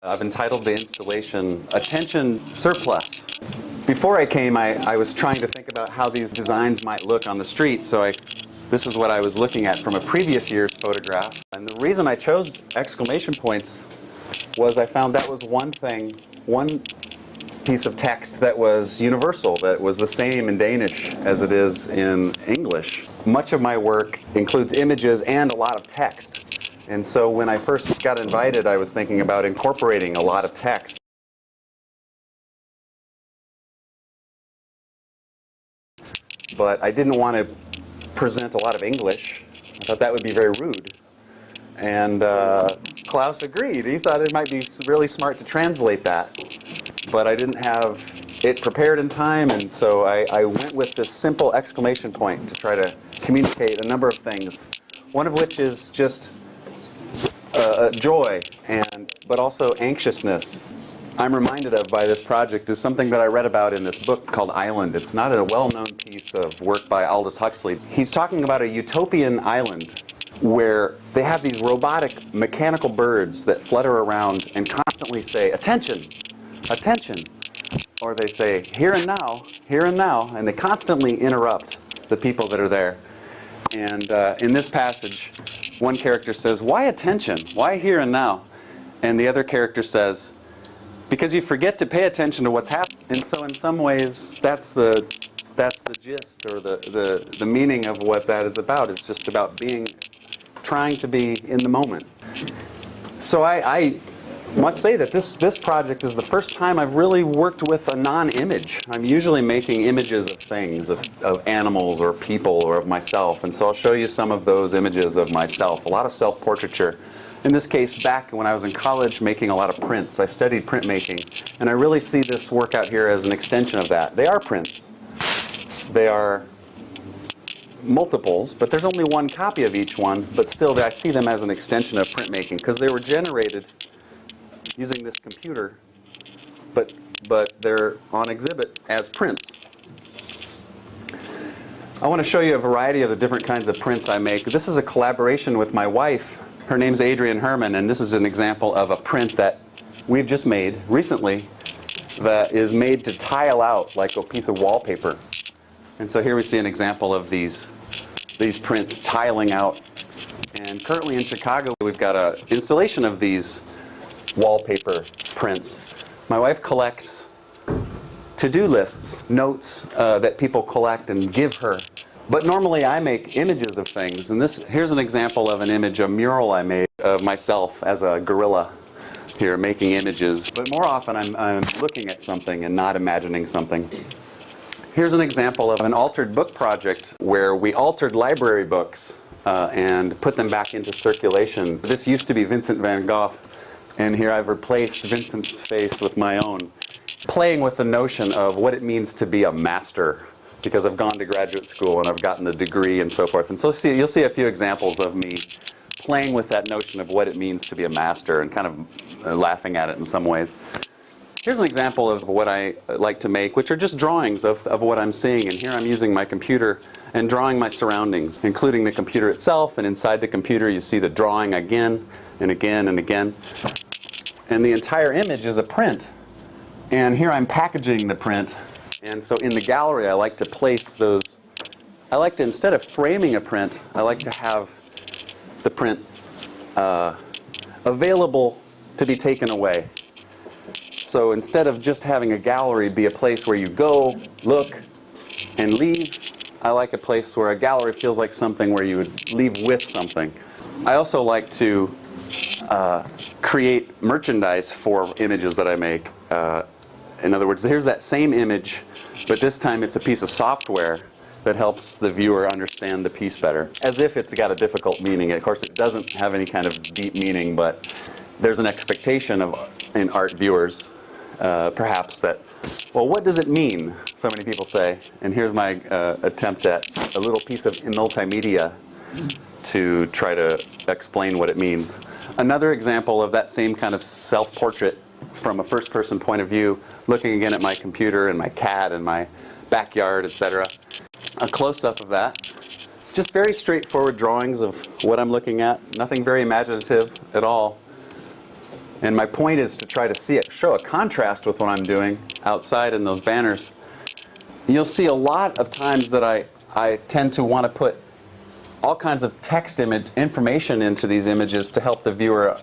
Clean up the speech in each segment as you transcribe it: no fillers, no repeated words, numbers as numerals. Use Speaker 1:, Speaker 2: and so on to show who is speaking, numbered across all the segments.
Speaker 1: I've entitled the installation Attention Surplus. Before I came, I was trying to think about how these designs might look on the street, so this is what I was looking at from a previous year's photograph. And the reason I chose exclamation points was I found that was one piece of text that was universal, that was the same in Danish as it is in English. Much of my work includes images and a lot of text. And so when I first got invited, I was thinking about incorporating a lot of text. But I didn't want to present a lot of English. I thought that would be very rude. And Klaus agreed. He thought it might be really smart to translate that. But I didn't have it prepared in time, and so I went with this simple exclamation point to try to communicate a number of things. One of which is just joy, but also anxiousness. I'm reminded of by this project is something that I read about in this book called Island. It's not a well-known piece of work by Aldous Huxley. He's talking about a utopian island where they have these robotic mechanical birds that flutter around and constantly say, "Attention, attention," or they say, "Here and now," and they constantly interrupt the people that are there. And in this passage, one character says, "Why attention? Why here and now?" And the other character says, "Because you forget to pay attention to what's happening." And so in some ways, that's the gist, or the meaning of what that is about. It's just about trying to be in the moment. So I must say that this project is the first time I've really worked with a non-image. I'm usually making images of things, of animals or people or of myself. And so I'll show you some of those images of myself. A lot of self-portraiture. In this case, back when I was in college making a lot of prints. I studied printmaking. And I really see this work out here as an extension of that. They are prints. They are multiples, but there's only one copy of each one. But still, I see them as an extension of printmaking because they were generated using this computer, but they're on exhibit as prints. I want to show you a variety of the different kinds of prints I make. This is a collaboration with my wife. Her name's Adrienne Herman, and this is an example of a print that we've just made recently that is made to tile out like a piece of wallpaper. And so here we see an example of these prints tiling out. And currently in Chicago, we've got an installation of these wallpaper prints. My wife collects to-do lists, notes that people collect and give her. But normally I make images of things. And here's an example of an image, a mural I made of myself as a gorilla here making images. But more often I'm looking at something and not imagining something. Here's an example of an altered book project where we altered library books and put them back into circulation. This used to be Vincent van Gogh. And here I've replaced Vincent's face with my own, playing with the notion of what it means to be a master, because I've gone to graduate school and I've gotten a degree and so forth. And so you'll see a few examples of me playing with that notion of what it means to be a master and kind of laughing at it in some ways. Here's an example of what I like to make, which are just drawings of what I'm seeing. And here I'm using my computer and drawing my surroundings, including the computer itself. And inside the computer you see the drawing again and again and again. And the entire image is a print. And here I'm packaging the print. And so in the gallery I like to place those. I like to, instead of framing a print, I like to have the print available to be taken away. So instead of just having a gallery be a place where you go, look, and leave, I like a place where a gallery feels like something where you would leave with something. I also like to create merchandise for images that I make. In other words, here's that same image, but this time it's a piece of software that helps the viewer understand the piece better, as if it's got a difficult meaning. Of course, it doesn't have any kind of deep meaning, but there's an expectation in art viewers, perhaps, that, well, what does it mean? So many people say, and here's my attempt at a little piece of multimedia to try to explain what it means. Another example of that same kind of self-portrait from a first-person point of view, looking again at my computer and my cat and my backyard, etc. A close-up of that. Just very straightforward drawings of what I'm looking at. Nothing very imaginative at all. And my point is to try to show a contrast with what I'm doing outside in those banners. You'll see a lot of times that I tend to want to put all kinds of text information into these images to help the viewer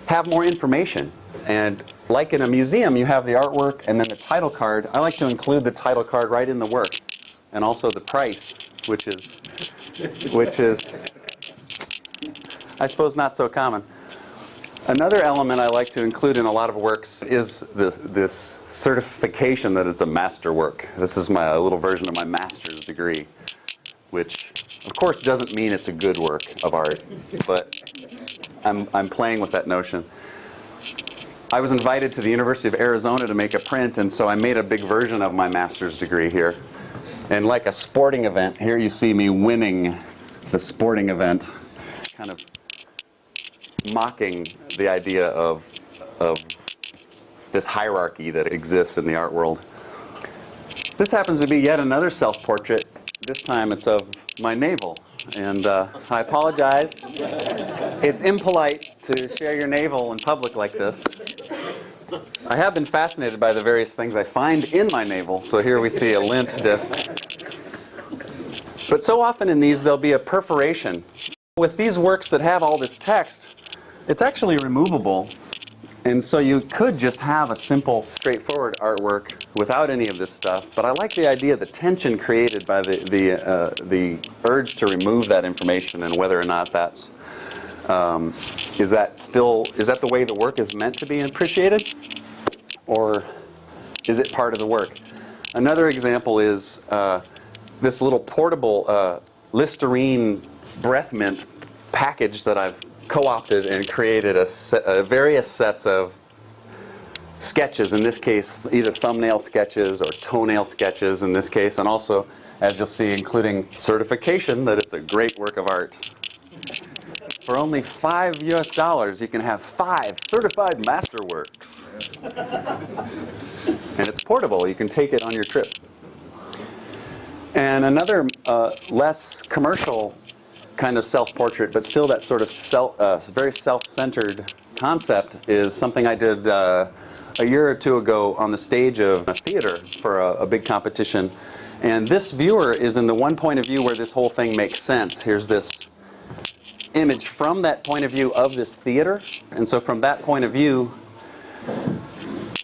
Speaker 1: have more information. And like in a museum, you have the artwork and then the title card. I like to include the title card right in the work, and also the price, which is I suppose not so common. Another element I like to include in a lot of works is this certification that it's a masterwork. This is my little version of my master's degree, which of course doesn't mean it's a good work of art, but I'm playing with that notion. I was invited to the University of Arizona to make a print, and so I made a big version of my master's degree here. And like a sporting event, here you see me winning the sporting event, kind of mocking the idea of this hierarchy that exists in the art world. This happens to be yet another self-portrait. This time it's of my navel. And I apologize. It's impolite to share your navel in public like this. I have been fascinated by the various things I find in my navel. So here we see a lint disc. But so often in these there'll be a perforation. With these works that have all this text, it's actually removable. And so you could just have a simple, straightforward artwork without any of this stuff. But I like the idea of the tension created by the urge to remove that information, and whether or not that's is that the way the work is meant to be appreciated, or is it part of the work? Another example is this little portable Listerine breath mint package that I've co-opted and created various sets of sketches, in this case either thumbnail sketches or toenail sketches in this case, and also, as you'll see, including certification that it's a great work of art. For only $5 US, you can have 5 certified masterworks. And it's portable. You can take it on your trip. And another less commercial kind of self-portrait, but still that sort of very self-centered concept, is something I did a year or two ago on the stage of a theater for a big competition. And this viewer is in the one point of view where this whole thing makes sense. Here's this image from that point of view of this theater. And so from that point of view,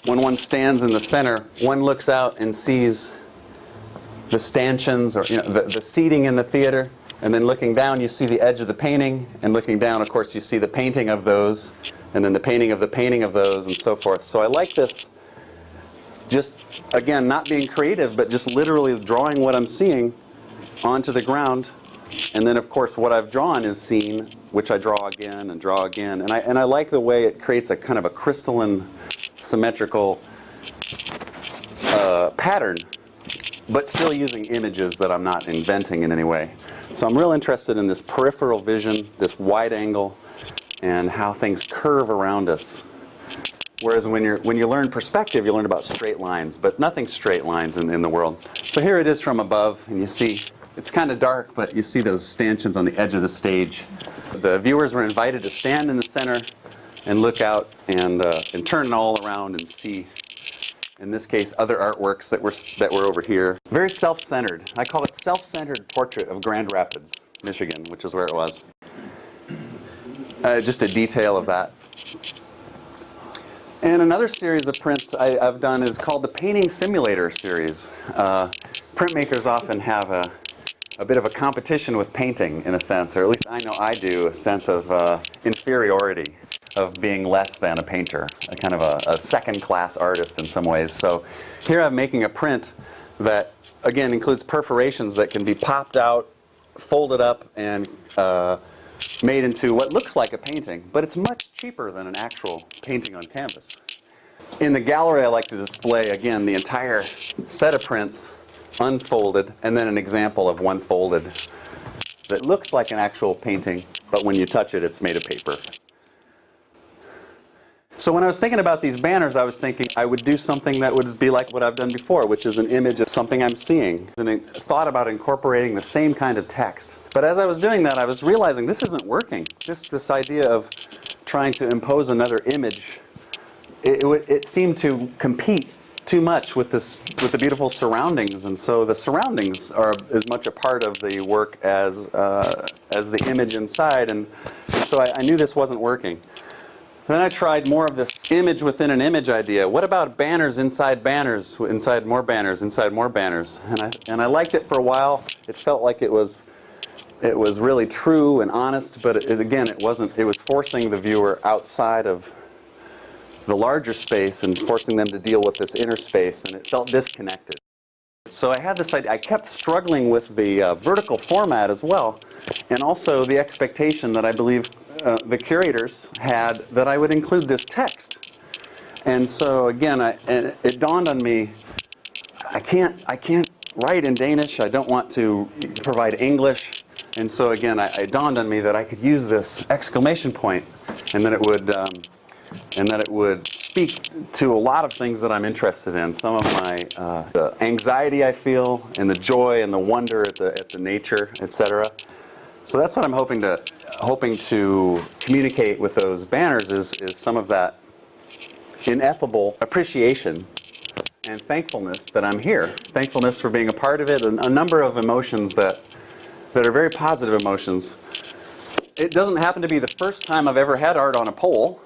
Speaker 1: when one stands in the center, one looks out and sees the stanchions, or the seating in the theater. And then looking down, you see the edge of the painting. And looking down, of course, you see the painting of those. And then the painting of those, and so forth. So I like this, just, again, not being creative, but just literally drawing what I'm seeing onto the ground. And then, of course, what I've drawn is seen, which I draw again and draw again. And I like the way it creates a kind of a crystalline, symmetrical pattern, but still using images that I'm not inventing in any way. So I'm real interested in this peripheral vision, this wide angle, and how things curve around us. Whereas when you learn perspective, you learn about straight lines, but nothing's straight lines in the world. So here it is from above, and you see, it's kind of dark, but you see those stanchions on the edge of the stage. The viewers were invited to stand in the center and look out and turn it all around and see, in this case, other artworks that were over here. Very self-centered. I call it self-centered portrait of Grand Rapids, Michigan, which is where it was. Just a detail of that. And another series of prints I've done is called the Painting Simulator series. Printmakers often have a bit of a competition with painting, in a sense, or at least I know I do, a sense of inferiority, of being less than a painter, a kind of a second-class artist in some ways. So here I'm making a print that, again, includes perforations that can be popped out, folded up, and made into what looks like a painting, but it's much cheaper than an actual painting on canvas. In the gallery, I like to display, again, the entire set of prints, unfolded, and then an example of one folded that looks like an actual painting, but when you touch it, it's made of paper. So when I was thinking about these banners, I was thinking I would do something that would be like what I've done before, which is an image of something I'm seeing. And I thought about incorporating the same kind of text. But as I was doing that, I was realizing this isn't working. This idea of trying to impose another image, it seemed to compete too much with the beautiful surroundings, and so the surroundings are as much a part of the work as the image inside, and so I knew this wasn't working. Then I tried more of this image within an image idea. What about banners, inside more banners, inside more banners? And I liked it for a while. It felt like it was really true and honest, but again, it wasn't. It was forcing the viewer outside of the larger space and forcing them to deal with this inner space, and it felt disconnected. So I had this idea. I kept struggling with the vertical format as well, and also the expectation that I believe the curators had that I would include this text. And so again, it dawned on me, I can't write in Danish. I don't want to provide English. And so again, it dawned on me that I could use this exclamation point, and that it would speak to a lot of things that I'm interested in. Some of my the anxiety I feel, and the joy and the wonder at the nature, etc. So that's what I'm hoping to communicate with those banners is some of that ineffable appreciation and thankfulness that I'm here. Thankfulness for being a part of it, and a number of emotions that are very positive emotions. It doesn't happen to be the first time I've ever had art on a pole.